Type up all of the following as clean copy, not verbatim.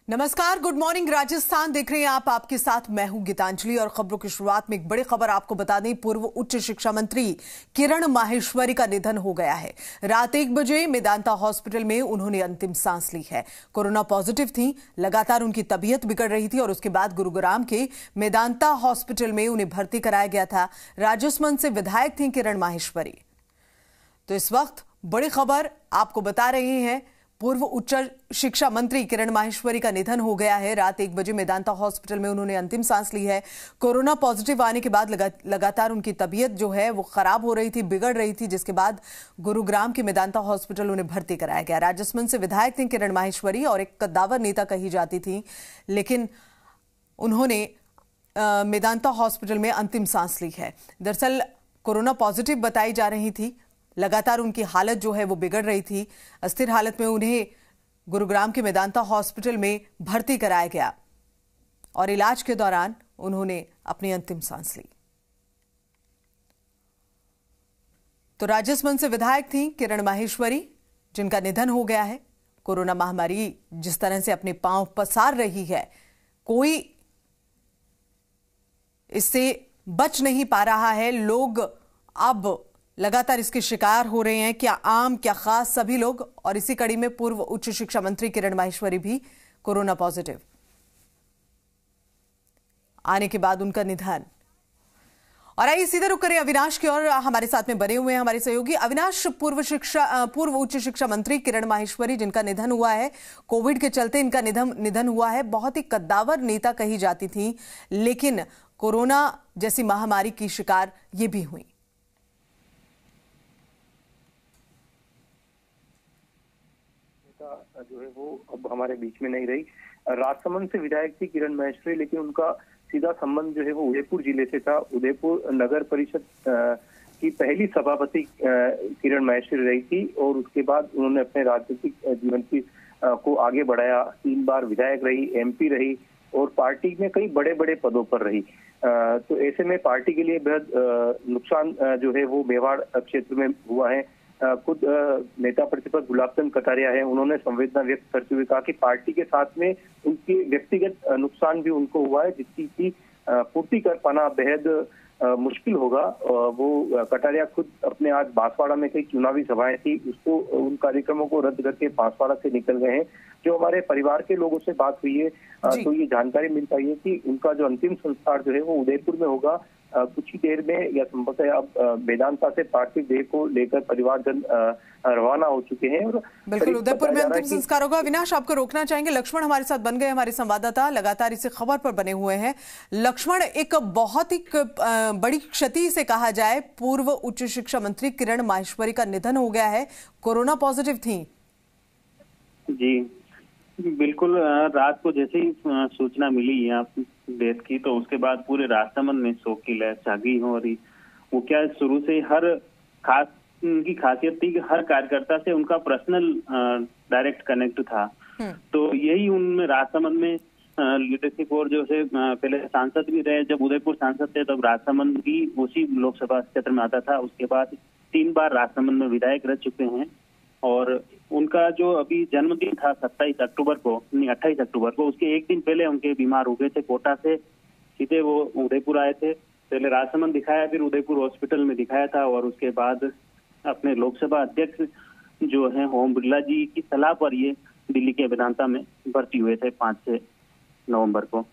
नमस्कार, good morning Rajasthan देख रहे हैं आप। आपके साथ मैं हूं गीतांजलि और खबरों की शुरुआत में एक बड़ी खबर आपको बता दें। पूर्व उच्च शिक्षा मंत्री किरण माहेश्वरी का निधन हो गया है। रात 1 बजे मेदांता हॉस्पिटल में उन्होंने अंतिम सांस ली है। कोरोना पॉजिटिव थी, लगातार उनकी तबीयत बिगड़ रही थी और उसके बाद गुरुग्राम के मेदांता हॉस्पिटल में उन्हें भर्ती कराया गया था। राजसमंद से विधायक थी किरण माहेश्वरी। तो इस वक्त बड़ी खबर आपको बता रहे हैं, पूर्व उच्च शिक्षा मंत्री किरण माहेश्वरी का निधन हो गया है। रात 1 बजे मेदांता हॉस्पिटल में उन्होंने अंतिम सांस ली है। कोरोना पॉजिटिव आने के बाद लगातार उनकी तबीयत जो है वो खराब हो रही थी, बिगड़ रही थी, जिसके बाद गुरुग्राम के मेदांता हॉस्पिटल उन्हें भर्ती कराया गया। राजसमंद से विधायक थी किरण माहेश्वरी और एक कद्दावर नेता कही जाती थी, लेकिन उन्होंने मेदांता हॉस्पिटल में अंतिम सांस ली है। दरअसल कोरोना पॉजिटिव बताई जा रही थी, लगातार उनकी हालत जो है वो बिगड़ रही थी। अस्थिर हालत में उन्हें गुरुग्राम के मेदांता हॉस्पिटल में भर्ती कराया गया और इलाज के दौरान उन्होंने अपनी अंतिम सांस ली। तो राजसमंद से विधायक थी किरण माहेश्वरी, जिनका निधन हो गया है। कोरोना महामारी जिस तरह से अपने पांव पसार रही है, कोई इससे बच नहीं पा रहा है। लोग अब लगातार इसके शिकार हो रहे हैं, क्या आम क्या खास, सभी लोग। और इसी कड़ी में पूर्व उच्च शिक्षा मंत्री किरण माहेश्वरी भी कोरोना पॉजिटिव आने के बाद उनका निधन। और आइए सीधे रुक करें अविनाश की ओर। हमारे साथ में बने हुए हैं हमारे सहयोगी अविनाश। पूर्व उच्च शिक्षा मंत्री किरण माहेश्वरी, जिनका निधन हुआ है, कोविड के चलते इनका निधन हुआ है। बहुत ही कद्दावर नेता कही जाती थी, लेकिन कोरोना जैसी महामारी की शिकार ये भी हुई। जो है वो अब हमारे बीच में नहीं रही। राजसमंद से विधायक थी किरण माहेश्वरी, लेकिन उनका सीधा संबंध जो है वो उदयपुर जिले से था। उदयपुर नगर परिषद की पहली सभापति किरण माहेश्वरी रही थी और उसके बाद उन्होंने अपने राजनीतिक जीवन की को आगे बढ़ाया। 3 बार विधायक रही, एमपी रही और पार्टी में कई बड़े बड़े पदों पर रही। तो ऐसे में पार्टी के लिए बेहद नुकसान जो है वो मेवाड़ क्षेत्र में हुआ है। खुद नेता प्रतिपक्ष गुलाब चंद कटारिया है, उन्होंने संवेदना व्यक्त करते हुए कहा कि पार्टी के साथ में उनके व्यक्तिगत नुकसान भी उनको हुआ है, जिसकी पूर्ति कर पाना बेहद मुश्किल होगा। वो कटारिया खुद अपने आज बांसवाड़ा में कई चुनावी सभाएं थी, उसको उन कार्यक्रमों को रद्द करके बांसवाड़ा से निकल गए हैं। जो हमारे परिवार के लोगों से बात हुई है तो ये जानकारी मिल पाई है कि उनका जो अंतिम संस्कार जो है वो उदयपुर में होगा। कुछ ही देर में या संभवतः अब मेदांता से पार्थिव देह को लेकर परिवारजन रवाना हो चुके हैं। और बिल्कुल उदयपुर में अंतिम संस्कार होगा। अविनाश, आपको रोकना चाहेंगे, लक्ष्मण हमारे साथ बन गए, हमारे संवाददाता लगातार इसी खबर पर बने हुए हैं। लक्ष्मण, एक बहुत ही बड़ी क्षति से कहा जाए, पूर्व उच्च शिक्षा मंत्री किरण माहेश्वरी का निधन हो गया है, कोरोना पॉजिटिव थी। जी बिल्कुल, रात को जैसे ही सूचना मिली यहाँ डेथ की, तो उसके बाद पूरे राजसमंद में शोक की लहर छा गई हो रही। वो क्या शुरू से हर खास उनकी खासियत थी कि हर कार्यकर्ता से उनका पर्सनल डायरेक्ट कनेक्ट था। तो यही उनमें राजसमंद में लीडरशिप और जो है पहले सांसद भी रहे, जब उदयपुर सांसद थे तब राजसमंद भी उसी लोकसभा क्षेत्र में आता था। उसके बाद 3 बार राजसमंद में विधायक रह चुके हैं और उनका जो अभी जन्मदिन था 27 अक्टूबर को, नहीं 28 अक्टूबर को, उसके एक दिन पहले उनके बीमार हो गए थे। कोटा से सीधे वो उदयपुर आए थे, पहले राजसमंद दिखाया, फिर उदयपुर हॉस्पिटल में दिखाया था और उसके बाद अपने लोकसभा अध्यक्ष जो है ओम बिरला जी की सलाह पर ये दिल्ली के वेदांता में भर्ती हुए थे 5 नवंबर को।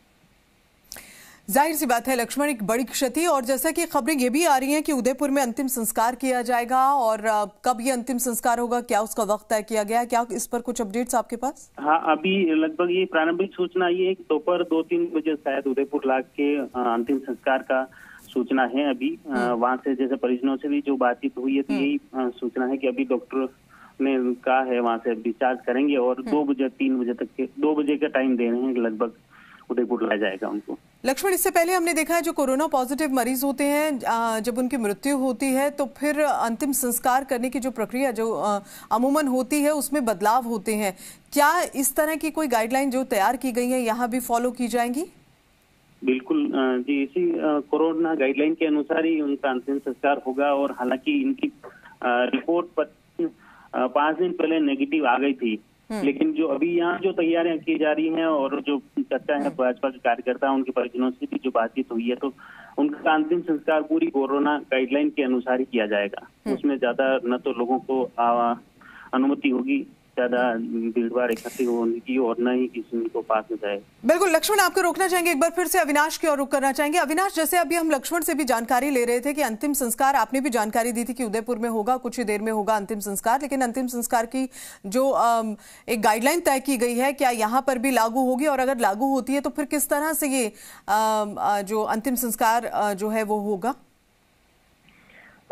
जाहिर सी बात है लक्ष्मण, एक बड़ी क्षति। और जैसा कि खबरें ये भी आ रही हैं कि उदयपुर में अंतिम संस्कार किया जाएगा, और कब ये अंतिम संस्कार होगा, क्या उसका वक्त तय किया गया है, क्या इस पर कुछ अपडेट्स आपके पास? हाँ, अभी लगभग ये प्रारंभिक सूचना ये है कि दोपहर 2-3 बजे शायद उदयपुर लाग के अंतिम संस्कार का सूचना है। अभी वहां से जैसे परिजनों से भी जो बातचीत हुई है तो यही सूचना है कि अभी डॉक्टर ने कहा है वहां से डिस्चार्ज करेंगे और 2 बजे 3 बजे तक के 2 बजे का टाइम दे रहे हैं, लगभग उदयपुर लाया जाएगा उनको। लक्ष्मण, इससे पहले हमने देखा है जो कोरोना पॉजिटिव मरीज होते हैं, जब उनकी मृत्यु होती है तो फिर अंतिम संस्कार करने की जो प्रक्रिया जो अमूमन होती है उसमें बदलाव होते हैं। क्या इस तरह की कोई गाइडलाइन जो तैयार की गई है यहाँ भी फॉलो की जाएंगी? बिल्कुल जी, इसी कोरोना गाइडलाइन के अनुसार ही उनका अंतिम संस्कार होगा। और हालांकि इनकी रिपोर्ट 5 दिन पहले नेगेटिव आ गई थी, लेकिन जो अभी यहाँ जो तैयारियां की जा रही हैं और जो चर्चा है भाजपा के कार्यकर्ता उनके परिजनों से भी जो बातचीत हुई है, तो उनका अंतिम संस्कार पूरी कोरोना गाइडलाइन के अनुसार ही किया जाएगा। उसमें ज्यादा न तो लोगों को अनुमति होगी ज्यादा भीड़-भाड़ इकट्ठी होने की और न ही किसी को पास में जाए। बिल्कुल लक्ष्मण, आपको रोकना चाहेंगे, एक बार फिर से अविनाश की ओर रुख करना चाहेंगे। अविनाश, जैसे अभी हम लक्ष्मण से भी जानकारी ले रहे थे कि अंतिम संस्कार, आपने भी जानकारी दी थी कि उदयपुर में होगा, कुछ ही देर में होगा अंतिम संस्कार, लेकिन अंतिम संस्कार की जो एक गाइडलाइन तय की गई है, क्या यहाँ पर भी लागू होगी? और अगर लागू होती है तो फिर किस तरह से ये जो अंतिम संस्कार जो है वो होगा?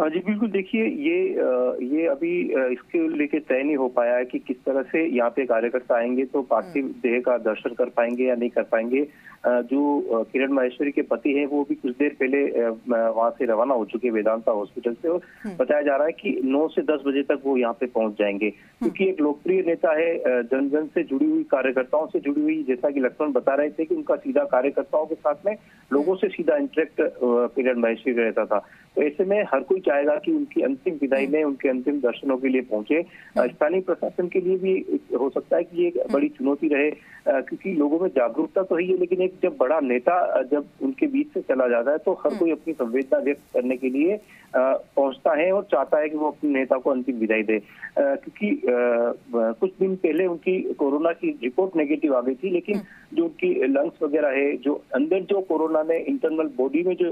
जी बिल्कुल, देखिए ये अभी इसके लेके तय नहीं हो पाया है कि किस तरह से यहाँ पे कार्यकर्ता आएंगे तो पार्थिव देह का दर्शन कर पाएंगे या नहीं कर पाएंगे। जो किरण माहेश्वरी के पति हैं वो भी कुछ देर पहले वहां से रवाना हो चुके वेदांता हॉस्पिटल से, और बताया जा रहा है कि 9 से 10 बजे तक वो यहाँ पे पहुंच जाएंगे, क्योंकि एक लोकप्रिय नेता है, जन जन से जुड़ी हुई, कार्यकर्ताओं से जुड़ी हुई। जैसा कि लक्ष्मण बता रहे थे कि उनका सीधा कार्यकर्ताओं के साथ में लोगों से सीधा इंटरेक्ट किरण माहेश्वरी रहता था, तो ऐसे में हर कोई चाहेगा कि उनकी अंतिम विदाई में, उनके अंतिम दर्शनों के लिए पहुंचे। स्थानीय प्रशासन के लिए भी हो सकता है कि ये एक बड़ी चुनौती रहे, क्योंकि लोगों में जागरूकता तो है, लेकिन एक जब बड़ा नेता जब उनके बीच से चला जाता है तो हर कोई अपनी संवेदना व्यक्त करने के लिए पहुंचता है और चाहता है कि वो अपने नेता को अंतिम विदाई दे। क्योंकि कुछ दिन पहले उनकी कोरोना की रिपोर्ट नेगेटिव आ गई थी, लेकिन जो उनकी लंग्स वगैरह है, जो अंदर जो कोरोना ने इंटरनल बॉडी में जो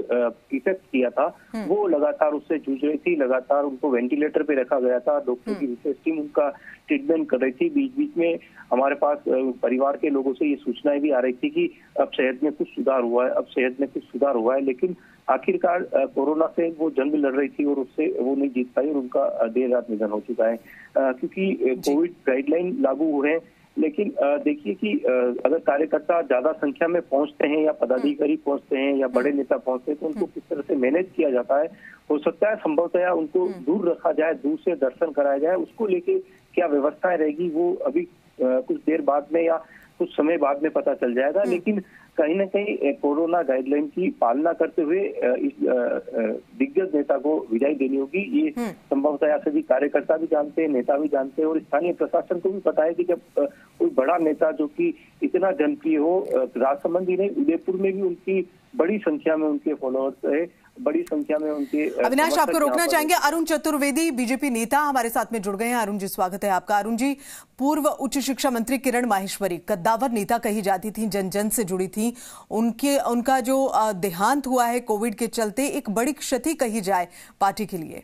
इफेक्ट किया था, वो लगातार उससे जूझ रही थी। लगातार उनको वेंटिलेटर पे रखा गया था, डॉक्टर की विशेष टीम उनका ट्रीटमेंट कर रही थी। बीच बीच में हमारे पास परिवार के लोगों से ये सूचनाएं भी आ रही थी कि अब सेहत में कुछ सुधार हुआ है, अब सेहत में कुछ सुधार हुआ है, लेकिन आखिरकार कोरोना से वो जंग लड़ रही थी और उससे वो नहीं जीत पाई और उनका देर रात निधन हो चुका है। क्योंकि कोविड गाइडलाइन लागू हुए हैं, लेकिन देखिए कि अगर कार्यकर्ता ज्यादा संख्या में पहुंचते हैं या पदाधिकारी पहुंचते हैं या बड़े नेता पहुंचते हैं तो उनको किस तरह से मैनेज किया जाता है। हो सकता है संभवतया उनको दूर रखा जाए, दूर से दर्शन कराया जाए, उसको लेके क्या व्यवस्थाएं रहेगी वो अभी कुछ देर बाद में या कुछ समय बाद में पता चल जाएगा। लेकिन कहीं ना कहीं कोरोना गाइडलाइन की पालना करते हुए इस दिग्गज नेता को विदाई देनी होगी। ये संभवतः सभी कार्यकर्ता भी जानते हैं, नेता भी जानते हैं, और स्थानीय प्रशासन को भी पता है कि जब कोई बड़ा नेता जो कि इतना जनप्रिय हो, राजसमंद ही नहीं उदयपुर में भी उनकी बड़ी संख्या में उनके फॉलोअर्स है, बड़ी संख्या में उनके। अविनाश, आपको रोकना चाहेंगे, अरुण चतुर्वेदी बीजेपी नेता हमारे साथ में जुड़ गए हैं। अरुण जी, स्वागत है आपका। अरुण जी, पूर्व उच्च शिक्षा मंत्री किरण माहेश्वरी कद्दावर नेता कही जाती थी, जन जन से जुड़ी थी, उनका जो देहांत हुआ है कोविड के चलते, एक बड़ी क्षति कही जाए पार्टी के लिए।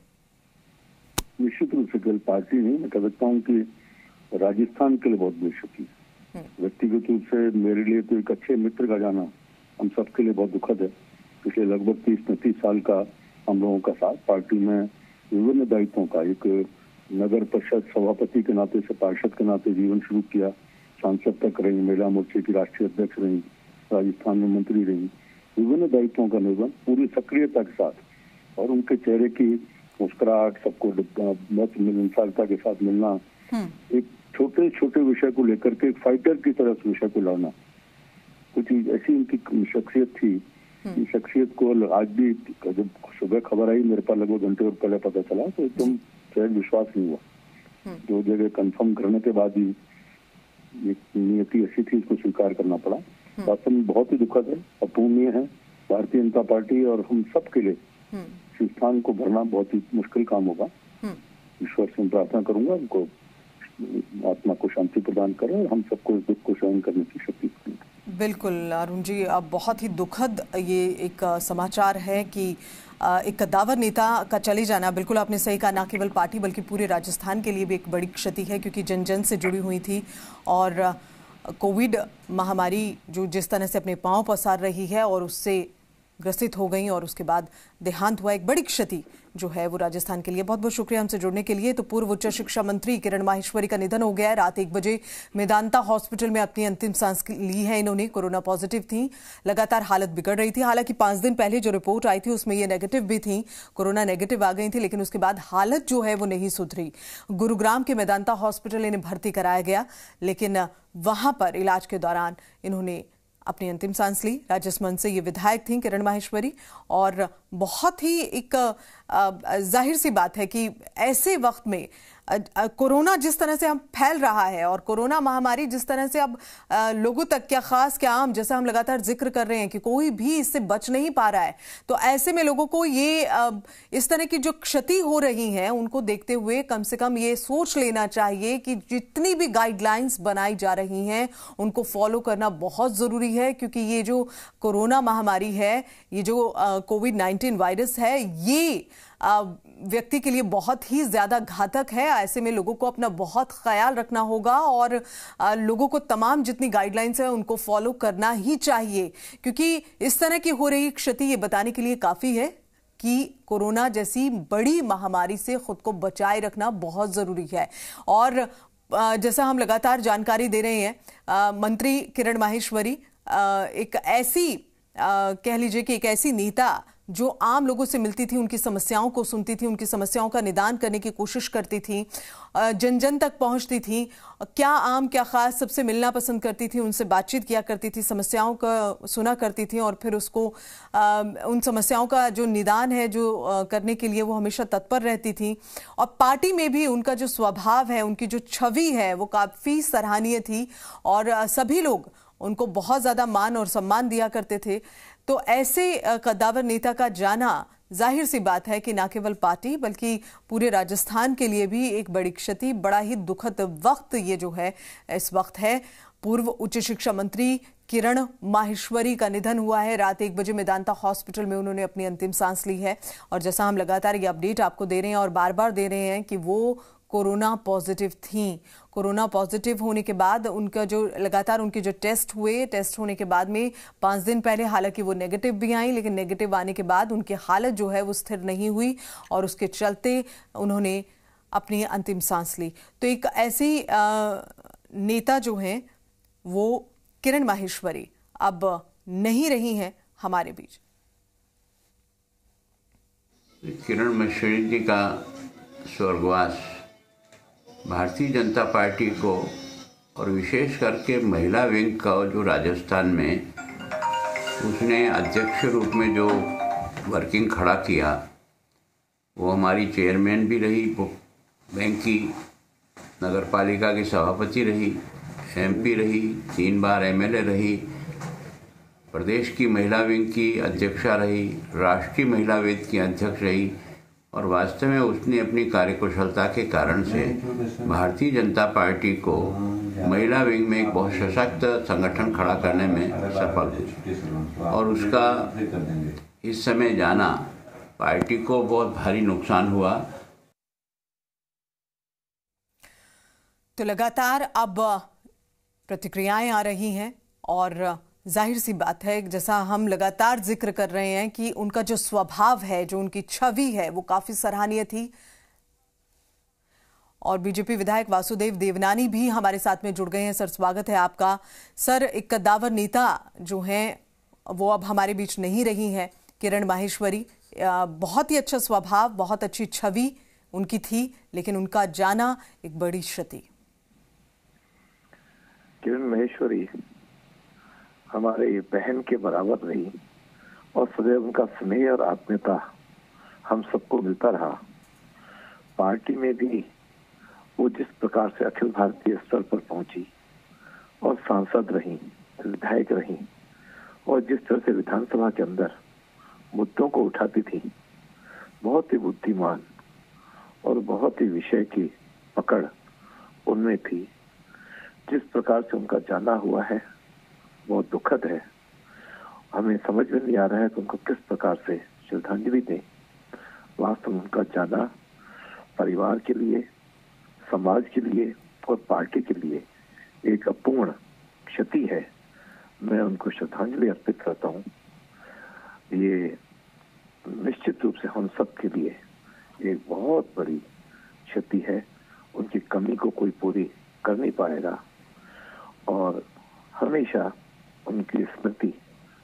निश्चित रूप से केवल पार्टी नहीं, मैं कहता हूँ कि राजस्थान के लिए बहुत बड़ी क्षति। व्यक्तिगत रूप से मेरे लिए तो एक अच्छे मित्र का जाना हम सबके लिए बहुत दुखद है। पिछले लगभग 30-35 साल का हम लोगों का साथ पार्टी में विभिन्न दायित्वों का, एक नगर परिषद सभापति के नाते से पार्षद के नाते जीवन शुरू किया, सांसद तक रही, महिला मोर्चे की राष्ट्रीय अध्यक्ष रही, राजस्थान में मंत्री रही, विभिन्न दायित्वों का निर्वहन पूरी सक्रियता के साथ, और उनके चेहरे की मुस्कुराहट, सबको मत मिलनसारता के साथ मिलना, एक छोटे छोटे विषय को लेकर के एक फाइटर की तरह उस विषय को लड़ना, कुछ ऐसी उनकी शख्सियत थी। इस शख्सियत को आज भी जब सुबह खबर आई मेरे पास लगभग घंटे और पहले पता चला तो एकदम शायद विश्वास नहीं हुआ। दो जगह कंफर्म करने के बाद ही नियति ऐसी थी, इसको स्वीकार करना पड़ा। वास्तव में बहुत ही दुखद है, अपूर्णीय है। भारतीय जनता पार्टी और हम सब के लिए इस स्थान को भरना बहुत ही मुश्किल काम होगा। ईश्वर से प्रार्थना करूंगा उनको आत्मा को शांति प्रदान करें और हम सबको इस दुख को सहन करने की शक्ति दें। बिल्कुल अरुण जी, अब बहुत ही दुखद ये एक समाचार है कि एक कद्दावर नेता का चले जाना, बिल्कुल आपने सही कहा, ना केवल पार्टी बल्कि पूरे राजस्थान के लिए भी एक बड़ी क्षति है, क्योंकि जन जन से जुड़ी हुई थी और कोविड महामारी जो जिस तरह से अपने पांव पसार रही है और उससे ग्रसित हो गई और उसके बाद देहांत हुआ, एक बड़ी क्षति जो है वो राजस्थान के लिए। बहुत बहुत शुक्रिया हमसे जुड़ने के लिए। तो पूर्व उच्च शिक्षा मंत्री किरण माहेश्वरी का निधन हो गया है। रात 1 बजे मेदांता हॉस्पिटल में अपनी अंतिम सांस ली है इन्होंने। कोरोना पॉजिटिव थी, लगातार हालत बिगड़ रही थी। हालांकि 5 दिन पहले जो रिपोर्ट आई थी उसमें ये नेगेटिव भी थी, कोरोना नेगेटिव आ गई थी, लेकिन उसके बाद हालत जो है वो नहीं सुधरी। गुरुग्राम के मेदांता हॉस्पिटल इन्हें भर्ती कराया गया, लेकिन वहां पर इलाज के दौरान इन्होंने अपनी अंतिम सांस ली। राजसमंद से ये विधायक थी किरण माहेश्वरी और बहुत ही एक जाहिर सी बात है कि ऐसे वक्त में कोरोना जिस तरह से हम फैल रहा है और कोरोना महामारी जिस तरह से अब लोगों तक, क्या खास क्या आम, जैसा हम लगातार जिक्र कर रहे हैं कि कोई भी इससे बच नहीं पा रहा है, तो ऐसे में लोगों को ये इस तरह की जो क्षति हो रही है उनको देखते हुए कम से कम ये सोच लेना चाहिए कि जितनी भी गाइडलाइंस बनाई जा रही हैं उनको फॉलो करना बहुत जरूरी है, क्योंकि ये जो कोरोना महामारी है, ये जो कोविड-19 वायरस है, ये व्यक्ति के लिए बहुत ही ज्यादा घातक है। ऐसे में लोगों को अपना बहुत ख्याल रखना होगा और लोगों को तमाम जितनी गाइडलाइंस है उनको फॉलो करना ही चाहिए, क्योंकि इस तरह की हो रही क्षति ये बताने के लिए काफी है कि कोरोना जैसी बड़ी महामारी से खुद को बचाए रखना बहुत जरूरी है। और जैसा हम लगातार जानकारी दे रहे हैं, मंत्री किरण माहेश्वरी एक ऐसी कह लीजिए कि एक ऐसी नेता जो आम लोगों से मिलती थी, उनकी समस्याओं को सुनती थी, उनकी समस्याओं का निदान करने की कोशिश करती थी, जन जन तक पहुंचती थी, क्या आम क्या खास सबसे मिलना पसंद करती थी, उनसे बातचीत किया करती थी, समस्याओं का सुना करती थी और फिर उसको उन समस्याओं का जो निदान है जो करने के लिए वो हमेशा तत्पर रहती थी। और पार्टी में भी उनका जो स्वभाव है, उनकी जो छवि है वो काफ़ी सराहनीय थी और सभी लोग उनको बहुत ज़्यादा मान और सम्मान दिया करते थे। तो ऐसे कद्दावर नेता का जाना जाहिर सी बात है कि न केवल पार्टी बल्कि पूरे राजस्थान के लिए भी एक बड़ी क्षति, बड़ा ही दुखद वक्त ये जो है इस वक्त है। पूर्व उच्च शिक्षा मंत्री किरण माहेश्वरी का निधन हुआ है। रात 1 बजे मेदांता हॉस्पिटल में उन्होंने अपनी अंतिम सांस ली है और जैसा हम लगातार ये अपडेट आपको दे रहे हैं और बार बार दे रहे हैं कि वो कोरोना पॉजिटिव थी। कोरोना पॉजिटिव होने के बाद उनका जो लगातार उनके जो टेस्ट हुए, टेस्ट होने के बाद में 5 दिन पहले हालांकि वो नेगेटिव भी आई, लेकिन नेगेटिव आने के बाद उनकी हालत जो है वो स्थिर नहीं हुई और उसके चलते उन्होंने अपनी अंतिम सांस ली। तो एक ऐसी नेता जो हैं वो किरण माहेश्वरी अब नहीं रही हैं हमारे बीच। किरण माहेश्वरी जी का स्वर्गवास भारतीय जनता पार्टी को और विशेष करके महिला विंग का जो राजस्थान में उसने अध्यक्ष रूप में जो वर्किंग खड़ा किया, वो हमारी चेयरमैन भी रही, बैंक की नगरपालिका की सभापति रही, एमपी रही, 3 बार एमएलए रही, प्रदेश की महिला विंग की अध्यक्षा रही, राष्ट्रीय महिला विंग की अध्यक्ष रही और वास्तव में उसने अपनी कार्यकुशलता के कारण से भारतीय जनता पार्टी को महिला विंग में एक बहुत सशक्त संगठन खड़ा करने में सफल हुई और उसका इस समय जाना पार्टी को बहुत भारी नुकसान हुआ। तो लगातार अब प्रतिक्रियाएं आ रही हैं और जाहिर सी बात है, जैसा हम लगातार जिक्र कर रहे हैं कि उनका जो स्वभाव है, जो उनकी छवि है वो काफी सराहनीय थी। और बीजेपी विधायक वासुदेव देवनानी भी हमारे साथ में जुड़ गए हैं। सर, स्वागत है आपका। सर, एक कद्दावर नेता जो हैं वो अब हमारे बीच नहीं रही हैं, किरण माहेश्वरी। बहुत ही अच्छा स्वभाव, बहुत अच्छी छवि उनकी थी, लेकिन उनका जाना एक बड़ी क्षति। किरण माहेश्वरी हमारे बहन के बराबर रही और सदैव उनका स्नेह और आत्मीयता हम सबको मिलता रहा। पार्टी में भी वो जिस प्रकार से अखिल भारतीय स्तर पर पहुंची और सांसद रही, विधायक रही और जिस तरह से विधानसभा के अंदर मुद्दों को उठाती थी, बहुत ही बुद्धिमान और बहुत ही विषय की पकड़ उनमें थी। जिस प्रकार से उनका जाना हुआ है बहुत दुखद है। हमें समझ में नहीं आ रहा है कि उनको किस प्रकार से श्रद्धांजलि दें। वास्तव में उनका जाना परिवार के लिए, समाज के लिए और पार्टी के लिए एक अपूर्ण क्षति है। मैं उनको श्रद्धांजलि अर्पित करता हूँ। ये निश्चित रूप से हम सब के लिए एक बहुत बड़ी क्षति है। उनकी कमी को कोई पूरी कर नहीं पाएगा और हमेशा उनकी स्मृति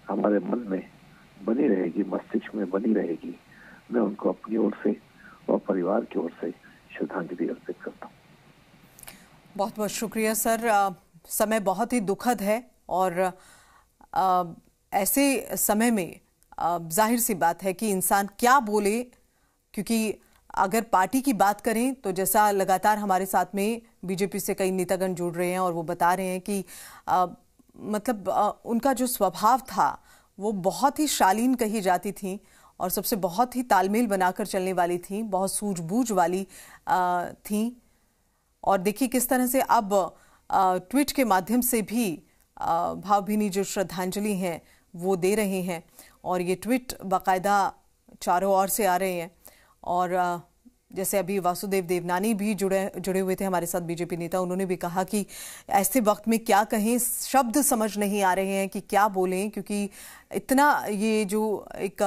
हमारे मन में बनी रहेगी, मस्तिष्क में बनी रहेगी। मैं उनको अपनी ओर से और परिवार की ओर से श्रद्धांजलि अर्पित करता हूँ। बहुत बहुत शुक्रिया सर। समय बहुत ही दुखद है और ऐसे समय में जाहिर सी बात है कि इंसान क्या बोले, क्योंकि अगर पार्टी की बात करें तो जैसा लगातार हमारे साथ में बीजेपी से कई नेतागण जुड़ रहे हैं और वो बता रहे हैं कि उनका जो स्वभाव था वो बहुत ही शालीन कही जाती थी और सबसे बहुत ही तालमेल बनाकर चलने वाली थी, बहुत सूझबूझ वाली थी। और देखिए किस तरह से अब ट्वीट के माध्यम से भी भावभीनी जो श्रद्धांजलि हैं वो दे रहे हैं और ये ट्वीट बाकायदा चारों ओर से आ रहे हैं। और जैसे अभी वासुदेव देवनानी भी जुड़े हुए थे हमारे साथ, बीजेपी नेता, उन्होंने भी कहा कि ऐसे वक्त में क्या कहें, शब्द समझ नहीं आ रहे हैं कि क्या बोलें, क्योंकि इतना ये जो एक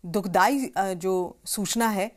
दुखदाई जो सूचना है